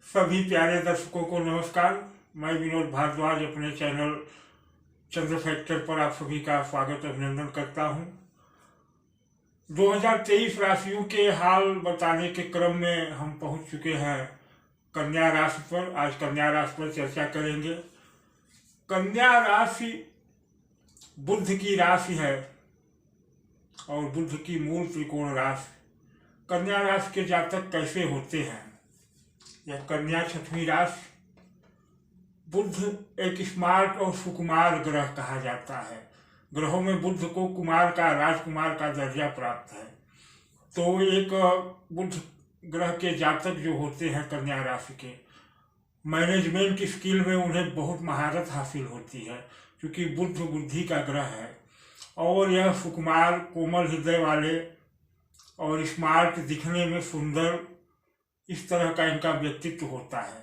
सभी प्यारे दर्शकों को नमस्कार। मैं विनोद भारद्वाज अपने चैनल चंद्र फैक्टर पर आप सभी का स्वागत अभिनंदन करता हूं। 2023 राशियों के हाल बताने के क्रम में हम पहुंच चुके हैं कन्या राशि पर। आज कन्या राशि पर चर्चा करेंगे। कन्या राशि बुध की राशि है और बुध की मूल त्रिकोण राशि। कन्या राशि के जातक कैसे होते हैं? यह कन्या छठवीं राशि। बुध एक स्मार्ट और सुकुमार ग्रह कहा जाता है। ग्रहों में बुध को कुमार का, राजकुमार का दर्जा प्राप्त है। तो एक बुध ग्रह के जातक जो होते हैं कन्या राशि के, मैनेजमेंट स्किल में उन्हें बहुत महारत हासिल होती है, क्योंकि बुध बुद्धि का ग्रह है और यह सुकुमार, कोमल हृदय वाले और स्मार्ट, दिखने में सुंदर, इस तरह का इनका व्यक्तित्व होता है।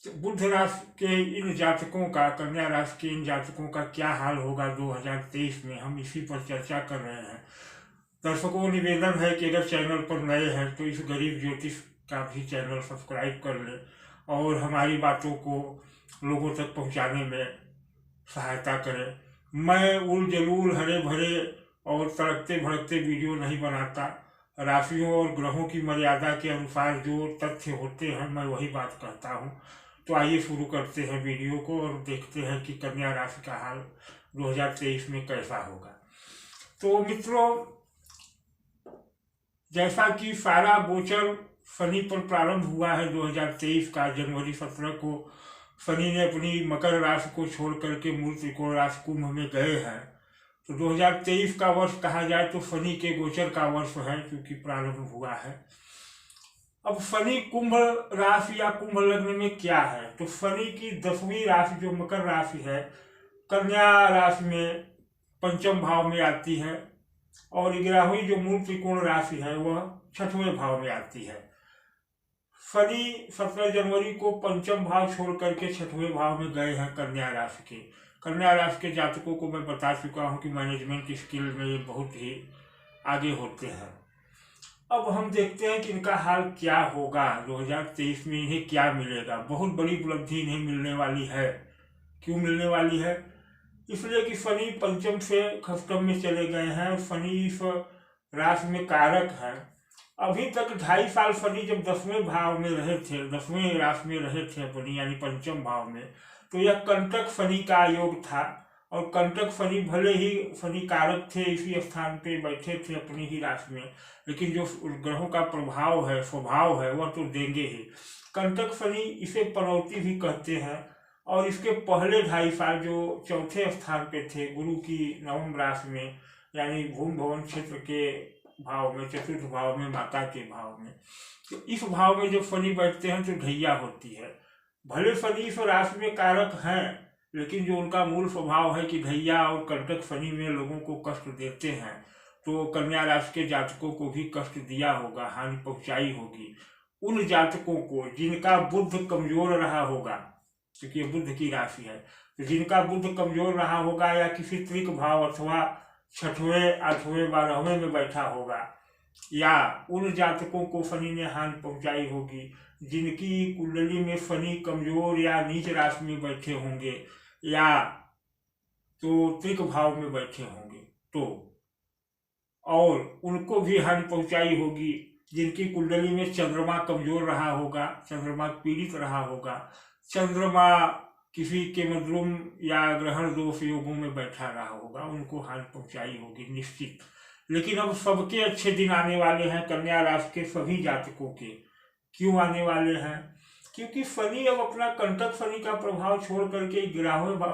तो बुध राशि के इन जातकों का, कन्या राशि के इन जातकों का क्या हाल होगा 2023 में, हम इसी पर चर्चा कर रहे हैं। दर्शकों को निवेदन है कि अगर चैनल पर नए हैं तो इस गरीब ज्योतिष का भी चैनल सब्सक्राइब कर ले और हमारी बातों को लोगों तक पहुंचाने में सहायता करें। मैं उल जलूल, हरे भरे और तड़कते भड़कते वीडियो नहीं बनाता। राशियों और ग्रहों की मर्यादा के अनुसार जो तथ्य होते हैं मैं वही बात कहता हूँ। तो आइए शुरू करते हैं वीडियो को और देखते हैं कि कन्या राशि का हाल 2023 में कैसा होगा। तो मित्रों, जैसा कि सारा गोचर शनि पर प्रारंभ हुआ है 2023 का, जनवरी 17 को शनि ने अपनी मकर राशि को छोड़ करके मूल त्रिकोण राशि कुंभ में गए हैं। तो 2023 का वर्ष कहा जाए तो शनि के गोचर का वर्ष है, क्योंकि प्रारंभ हुआ है। अब शनि कुंभ राशि या कुंभ लग्न में क्या है? तो शनि की 10वीं राशि जो मकर राशि है, कन्या राशि में पंचम भाव में आती है और 11वीं जो मूल त्रिकोण राशि है वह 6वें भाव में आती है। शनि 17 जनवरी को पंचम भाव छोड़ करके 6वें भाव में गए हैं कन्या राशि के। कन्या राशि के जातकों को मैं बता चुका हूं कि मैनेजमेंट स्किल में ये बहुत ही आगे होते हैं। अब हम देखते हैं कि इनका हाल क्या होगा 2023 में, इन्हें क्या मिलेगा। बहुत बड़ी उपलब्धि इन्हें मिलने वाली है। क्यों मिलने वाली है? इसलिए कि शनि पंचम से खष्टम में चले गए हैं। शनि इस राशि में कारक है। अभी तक 2.5 साल शनि जब 10वें भाव में रहे थे, 10वें राशि में रहे थे अपनी, यानी पंचम भाव में, तो यह कंटक शनि का योग था। और कंटक शनि भले ही शनि कारक थे, इसी स्थान पे बैठे थे अपनी ही राशि में, लेकिन जो ग्रहों का प्रभाव है, स्वभाव है, वह तो देंगे ही। कंटक शनि इसे पनौती भी कहते हैं। और इसके पहले 2.5 साल जो चौथे स्थान पे थे, गुरु की नवम राशि में, यानी भूमि भवन क्षेत्र के भाव में, चतुर्थ भाव में, माता के भाव में, तो इस भाव में जब शनि बैठते हैं तो ढैया होती है। भले शनि इस राशि में कारक हैं, लेकिन जो उनका मूल स्वभाव है कि ढैया और कंटक शनि में लोगों को कष्ट देते हैं, तो कन्या राशि के जातकों को भी कष्ट दिया होगा, हानि पहुंचाई होगी। उन जातकों को जिनका बुध कमजोर रहा होगा, क्योंकि बुध की राशि है, तो जिनका बुध कमजोर रहा होगा या किसी त्रिक भाव अथवा 6वें, 8वें, 12वें में बैठा होगा, या उन जातकों को शनि ने हानि पहुंचाई होगी जिनकी कुंडली में शनि कमजोर या नीच राशि में बैठे होंगे या तो त्रिक भाव में बैठे होंगे, तो और उनको भी हानि पहुंचाई होगी जिनकी कुंडली में चंद्रमा कमजोर रहा होगा, चंद्रमा पीड़ित रहा होगा, चंद्रमा किसी के मध्यम या ग्रहण दोष योगों में बैठा रहा होगा, उनको हानि पहुंचाई होगी निश्चित। लेकिन अब सबके अच्छे दिन आने वाले हैं कन्या राशि के सभी जातकों के। क्यों आने वाले हैं? क्योंकि शनि अब अपना कंटक शनि का प्रभाव छोड़ करके 11वें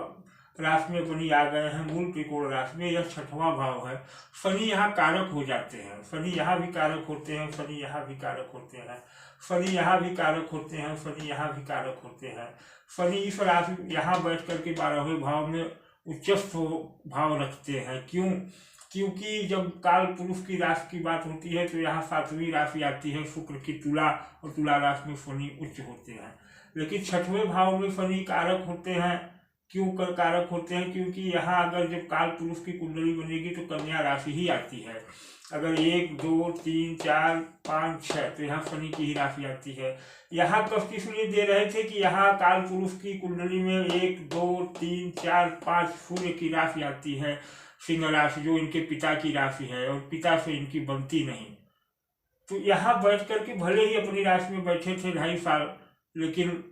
राशि में अपनी आ गए हैं, मूल त्रिकोण राशि में। यह 6वां भाव है। शनि यहाँ कारक हो जाते हैं, शनि यहाँ भी कारक होते हैं, शनि यहाँ भी कारक होते हैं, शनि यहाँ भी कारक होते हैं, शनि यहाँ भी कारक होते हैं। शनि इस राशि यहाँ बैठ करके 12वें भाव में उच्चस्थ भाव रखते हैं। क्यों? क्योंकि जब काल पुरुष की राशि की बात होती है तो यहाँ 7वीं राशि आती है शुक्र की, तुला, और तुला राशि में शनि उच्च होते हैं। लेकिन 6वें भाव में शनि कारक होते हैं क्यों कर कारक होते हैं? क्योंकि यहाँ अगर जब काल पुरुष की कुंडली बनेगी तो कन्या राशि ही आती है। अगर 1 2 3 4 5 6 तो यहाँ शनि की ही राशि आती है। यहाँ कष्ट इसलिए दे रहे थे कि यहाँ काल पुरुष की कुंडली में 1 2 3 4 5 सूर्य की राशि आती है, सिंह राशि, जो इनके पिता की राशि है और पिता से इनकी बनती नहीं। तो यहाँ बैठ करके भले ही अपनी राशि में बैठे थे 2.5 साल, लेकिन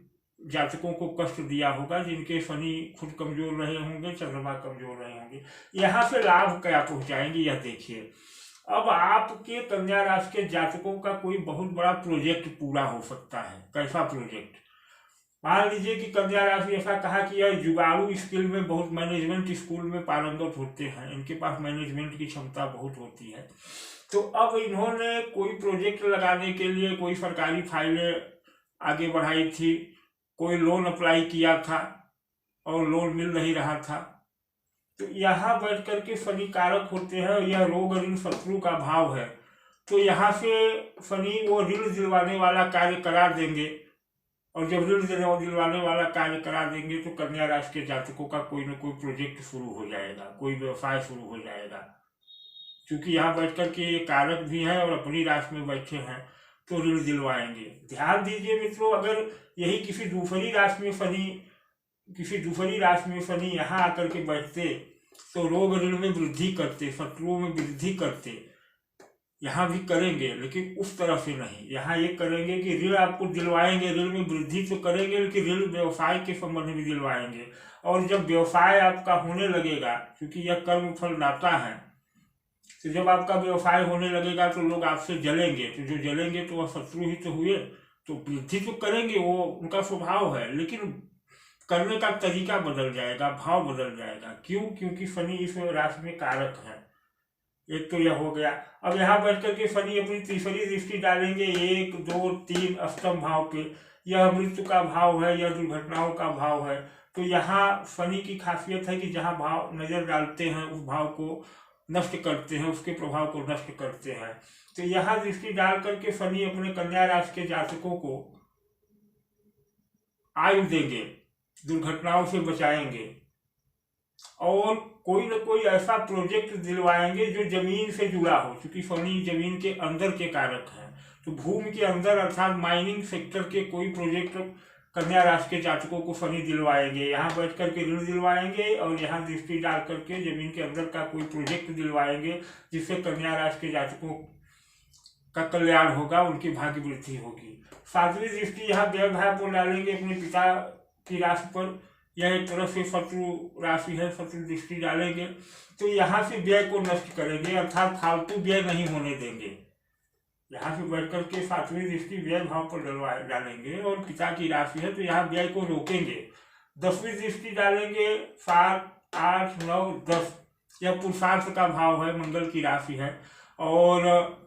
जातकों को कष्ट दिया होगा जिनके शनि खुद कमजोर रहे होंगे, चंद्रमा कमजोर रहे होंगे। यहाँ से लाभ क्या पहुंचाएंगे यह देखिए। अब आपके कन्या राशि के जातकों का कोई बहुत बड़ा प्रोजेक्ट पूरा हो सकता है। कैसा प्रोजेक्ट? मान लीजिए कि कन्या राशि ऐसा कहा कि यह जुगाड़ू स्किल में बहुत, मैनेजमेंट स्कूल में पारंगत होते हैं, इनके पास मैनेजमेंट की क्षमता बहुत होती है। तो अब इन्होंने कोई प्रोजेक्ट लगाने के लिए कोई सरकारी फाइलें आगे बढ़ाई थी, कोई लोन अप्लाई किया था और लोन मिल नहीं रहा था। तो यहाँ बैठ करके शनि कारक होते हैं, यह रोग ऋण शत्रु का भाव है। तो यहाँ से शनि वो ऋण दिलवाने वाला कार्य करा देंगे, और जब ऋण दिलवाने वाला कार्य करा देंगे तो कन्या राशि के जातकों का कोई ना कोई प्रोजेक्ट शुरू हो जाएगा, कोई व्यवसाय शुरू हो जाएगा। क्योंकि यहाँ बैठ करके ये कारक भी हैं और अपनी राशि में बैठे हैं तो ऋण दिलवाएंगे। ध्यान दीजिए मित्रों, अगर यही किसी दूसरी राशि में शनि यहाँ आकर के बैठते तो रोग ऋण में वृद्धि करते, शत्रुओं में वृद्धि करते। यहाँ भी करेंगे लेकिन उस तरह से नहीं। यहाँ ये करेंगे कि ऋण आपको दिलवाएंगे, ऋण में वृद्धि तो करेंगे लेकिन ऋण व्यवसाय के संबंध में दिलवाएंगे। और जब व्यवसाय आपका होने लगेगा, क्योंकि यह कर्म फल दाता है, तो जब आपका व्यवसाय होने लगेगा तो लोग आपसे जलेंगे। तो जो जलेंगे तो वह शत्रु ही तो हुए। तो वृद्धि तो करेंगे, वो उनका स्वभाव है, लेकिन करने का तरीका बदल जाएगा, भाव बदल जाएगा। क्यों? क्योंकि शनि इस राशि में कारक है। एक तो यह हो गया। अब यहाँ बैठ करके शनि अपनी तीसरी दृष्टि डालेंगे 1 2 3 अष्टम भाव पे। यह मृत्यु का भाव है, यह दुर्घटनाओं का भाव है। तो यहाँ शनि की खासियत है कि जहाँ भाव नजर डालते हैं उस भाव को नष्ट करते हैं, उसके प्रभाव को नष्ट करते हैं। तो यहाँ दृष्टि डाल करके शनि अपने कन्या राशि के जातकों को आयु देंगे, दुर्घटनाओं से बचाएंगे और कोई न कोई ऐसा प्रोजेक्ट दिलवाएंगे जो जमीन से जुड़ा हो। क्योंकि शनि जमीन के अंदर के कारक हैं, तो भूमि के अंदर अर्थात माइनिंग सेक्टर के कोई प्रोजेक्ट कन्या राशि के जातकों को शनि दिलवाएंगे। यहाँ बैठ करके ऋण दिलवाएंगे और यहाँ दृष्टि डाल करके जमीन के अंदर का कोई प्रोजेक्ट दिलवाएंगे, जिससे कन्या राशि के जातकों का कल्याण होगा, उनकी भाग्य वृद्धि होगी। 7वीं दृष्टि यहाँ व्यय भाव को डालेंगे अपने पिता की राशि पर। यह एक तरह से शत्रु राशि है, शत्रु दृष्टि डालेंगे तो यहाँ से व्यय को नष्ट करेंगे, अर्थात फालतू व्यय नहीं होने देंगे। यहाँ से बैठ करके 7वीं दृष्टि व्यय भाव पर डालेंगे और पिता की राशि है तो यहाँ व्यय को रोकेंगे। 10वीं दृष्टि डालेंगे 7 8 9 10, यह पुरुषार्थ का भाव है, मंगल की राशि है। और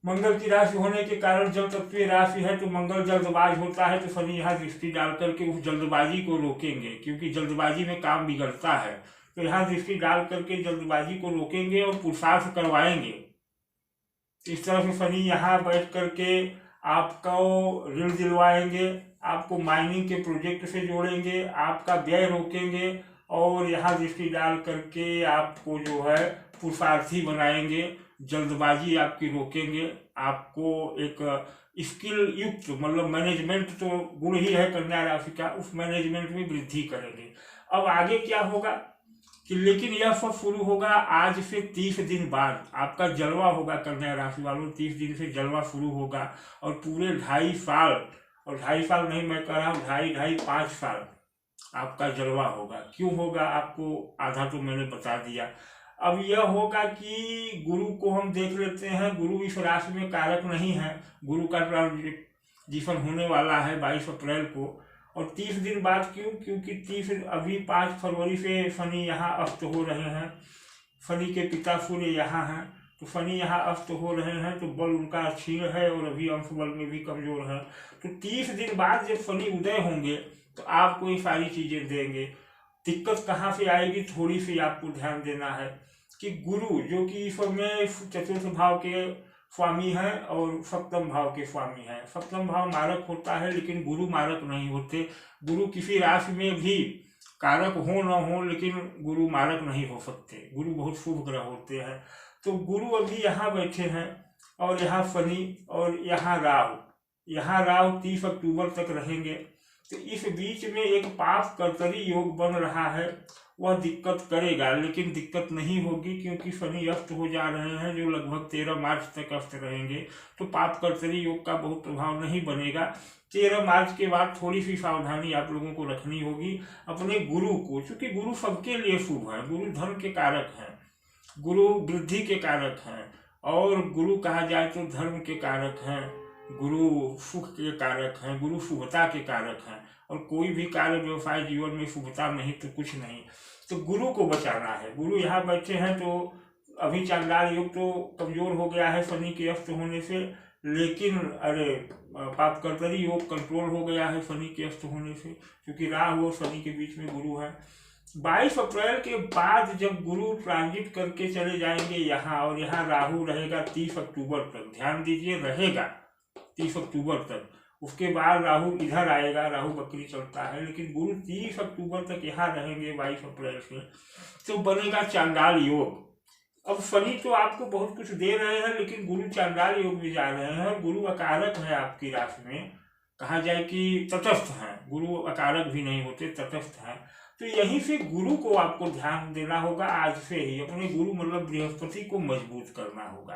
मंगल की राशि होने के कारण जल तत्वीय राशि है तो मंगल जल्दबाज होता है, तो शनि यहाँ दृष्टि डाल करके उस जल्दबाजी को रोकेंगे, क्योंकि जल्दबाजी में काम बिगड़ता है। तो यहाँ दृष्टि डाल करके जल्दबाजी को रोकेंगे और पुरुषार्थ करवाएंगे। इस तरह से शनि यहाँ बैठ करके आपको ऋण दिलवाएंगे, आपको माइनिंग के प्रोजेक्ट से जोड़ेंगे, आपका व्यय रोकेंगे और यहाँ दृष्टि डाल करके आपको जो है पुरुषार्थी बनाएंगे, जल्दबाजी आपकी रोकेंगे, आपको एक स्किल युक्त, मतलब मैनेजमेंट तो गुण ही है कन्या राशि का, उस मैनेजमेंट में वृद्धि करेंगे। अब आगे क्या होगा कि लेकिन यह सब शुरू होगा आज से 30 दिन बाद। आपका जलवा होगा कन्या राशि वालों, 30 दिन से जलवा शुरू होगा और पूरे 2.5 साल, और 2.5 साल नहीं मैं कह रहा हूँ, 2.5 5 साल आपका जलवा होगा। क्यों होगा आपको आधा तो मैंने बता दिया। अब यह होगा कि गुरु को हम देख लेते हैं। गुरु इस राशि में कारक नहीं है, गुरु का ट्रांजिशन होने वाला है 22 अप्रैल को। और 30 दिन बाद क्यों? क्योंकि 30 अभी 5 फरवरी से शनि यहाँ अस्त हो रहे हैं। शनि के पिता सूर्य यहाँ हैं, तो शनि यहाँ अस्त हो रहे हैं तो बल उनका क्षीण है और अभी अंश बल में भी कमजोर है। तो 30 दिन बाद जब शनि उदय होंगे तो आपको ये सारी चीजें देंगे। दिक्कत कहाँ से आएगी, थोड़ी सी आपको ध्यान देना है कि गुरु जो कि इस समय 4th भाव के स्वामी है और 7म भाव के स्वामी है। 7म भाव मारक होता है लेकिन गुरु मारक नहीं होते। गुरु किसी राशि में भी कारक हो न हो, लेकिन गुरु मारक नहीं हो सकते। गुरु बहुत शुभ ग्रह होते हैं। तो गुरु अभी यहाँ बैठे हैं और यहाँ शनि और यहाँ राहु 30 अक्टूबर तक रहेंगे। तो इस बीच में एक पाप कर्तरी योग बन रहा है, वह दिक्कत करेगा, लेकिन दिक्कत नहीं होगी क्योंकि शनि अस्त हो जा रहे हैं, जो लगभग 13 मार्च तक अस्त रहेंगे। तो पाप कर्तरी योग का बहुत प्रभाव नहीं बनेगा। 13 मार्च के बाद थोड़ी सी सावधानी आप लोगों को रखनी होगी अपने गुरु को, क्योंकि गुरु सबके लिए शुभ है। गुरु धन के कारक हैं, गुरु वृद्धि के कारक हैं, और गुरु कहा जाए तो धर्म के कारक हैं, गुरु सुख के कारक हैं, गुरु शुभता के कारक हैं। और कोई भी कार्य व्यवसाय जीवन में शुभता नहीं तो कुछ नहीं। तो गुरु को बचाना है। गुरु यहाँ बैठे हैं तो अभी चांडाल योग तो कमजोर हो गया है शनि के अस्त होने से, लेकिन पाप कर्तरी योग कंट्रोल हो गया है शनि के अस्त होने से, क्योंकि राहु और शनि के बीच में गुरु है। 22 अप्रैल के बाद जब गुरु ट्रांजिट करके चले जाएंगे यहाँ, और यहाँ राहु रहेगा 30 अक्टूबर तक, ध्यान दीजिए, रहेगा 30 अक्टूबर तक। उसके बाद राहु इधर आएगा, राहु बकरी चलता है, लेकिन गुरु 30 अक्टूबर तक यहाँ रहेंगे 22 अप्रैल से। तो बनेगा चांडाल योग। अब शनि तो आपको बहुत कुछ दे रहे हैं, लेकिन गुरु चांडाल योग भी जा रहे हैं। गुरु अकारक है आपकी राशि में, कहा जाए कि तटस्थ है, गुरु अकारक भी नहीं होते, तटस्थ है। तो यहीं से गुरु को आपको ध्यान देना होगा। आज से ही अपने गुरु मतलब बृहस्पति को मजबूत करना होगा।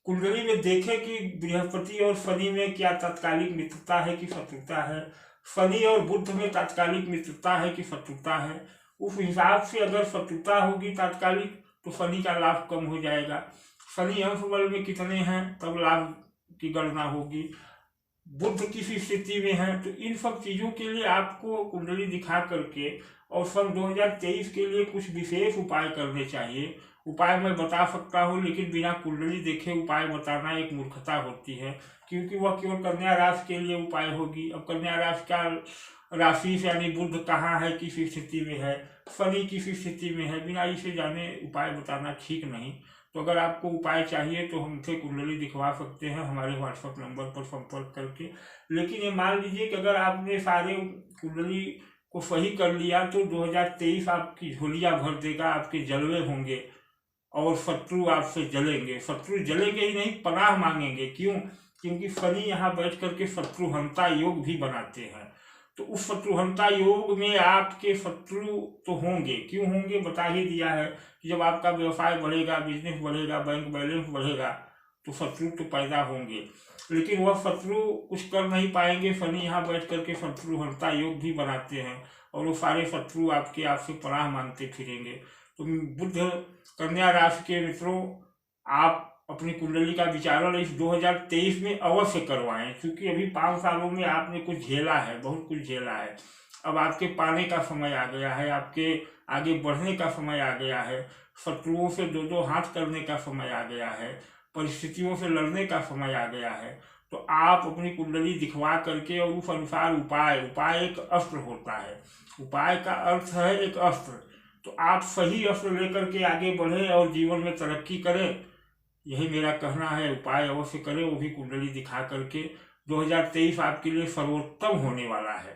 कुंडली में देखें कि बृहस्पति और शनि में क्या तात्कालिक मित्रता है कि शत्रुता है, शनि और बुध में तात्कालिक मित्रता है कि शत्रुता है। उस हिसाब से अगर शत्रुता होगी तात्कालिक तो शनि का लाभ कम हो जाएगा। शनि अंश बल में कितने हैं तब लाभ की गणना होगी। बुध किस स्थिति में है, तो इन सब चीज़ों के लिए आपको कुंडली दिखा करके और सन 2023 के लिए कुछ विशेष उपाय करने चाहिए। उपाय मैं बता सकता हूँ, लेकिन बिना कुंडली देखे उपाय बताना एक मूर्खता होती है, क्योंकि वह केवल कन्या राशि के लिए उपाय होगी। अब कन्या राशि का राशि से यानी बुध कहाँ है, किस स्थिति में है, शनि किस स्थिति में है, बिना इसे जाने उपाय बताना ठीक नहीं। तो अगर आपको उपाय चाहिए तो हमसे कुंडली दिखवा सकते हैं हमारे व्हाट्सएप नंबर पर संपर्क करके। लेकिन ये मान लीजिए कि अगर आपने सारे कुंडली को सही कर लिया तो 2023 आपकी झोलियाँ भर देगा, आपके जलवे होंगे और शत्रु आपसे जलेंगे। शत्रु जलेंगे ही नहीं, पनाह मांगेंगे। क्यों? क्योंकि शनि यहाँ बैठ करके शत्रुहंता योग भी बनाते हैं। तो उस शत्रुहंता योग में आपके शत्रु तो होंगे। क्यों होंगे बता ही दिया है कि जब आपका व्यवसाय बढ़ेगा, बिजनेस बढ़ेगा, बैंक बैलेंस बढ़ेगा तो शत्रु तो पैदा होंगे, लेकिन वह शत्रु कुछ कर नहीं पाएंगे। शनि यहाँ बैठ करके शत्रुहंता योग भी बनाते हैं और वो सारे शत्रु आपसे पनाह मांगते फिरेंगे। तो बुध कन्या राशि के मित्रों, आप अपनी कुंडली का विचारण इस 2023 में अवश्य करवाएं, क्योंकि अभी 5 सालों में आपने कुछ झेला है, बहुत कुछ झेला है। अब आपके पाने का समय आ गया है, आपके आगे बढ़ने का समय आ गया है, शत्रुओं से दो हाथ करने का समय आ गया है, परिस्थितियों से लड़ने का समय आ गया है। तो आप अपनी कुंडली दिखवा करके और उस अनुसार उपाय एक अस्त्र होता है। उपाय का अर्थ है एक अस्त्र। तो आप सही अस्त्र लेकर के आगे बढ़े और जीवन में तरक्की करें, यही मेरा कहना है। उपाय अवश्य करें, वो भी कुंडली दिखा करके। 2023 आपके लिए सर्वोत्तम होने वाला है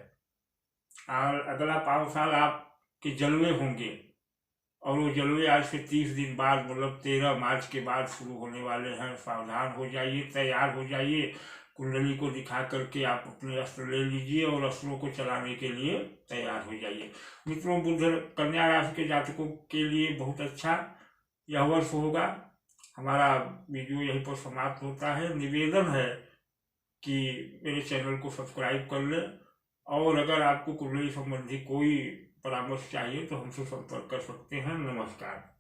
और अगला 5 साल आपके जलवे होंगे, और वो जलवे आज से 30 दिन बाद मतलब 13 मार्च के बाद शुरू होने वाले हैं। सावधान हो जाइए, तैयार हो जाइए। कुंडली को दिखा करके आप अपने अस्त्र ले लीजिए और अस्त्रों को चलाने के लिए तैयार हो जाइए। मित्रों, बुध कन्या राशि के जातकों के लिए बहुत अच्छा यह वर्ष होगा। हमारा वीडियो यहीं पर समाप्त होता है। निवेदन है कि मेरे चैनल को सब्सक्राइब कर लें, और अगर आपको कुंडली संबंधी कोई परामर्श चाहिए तो हमसे संपर्क कर सकते हैं। नमस्कार।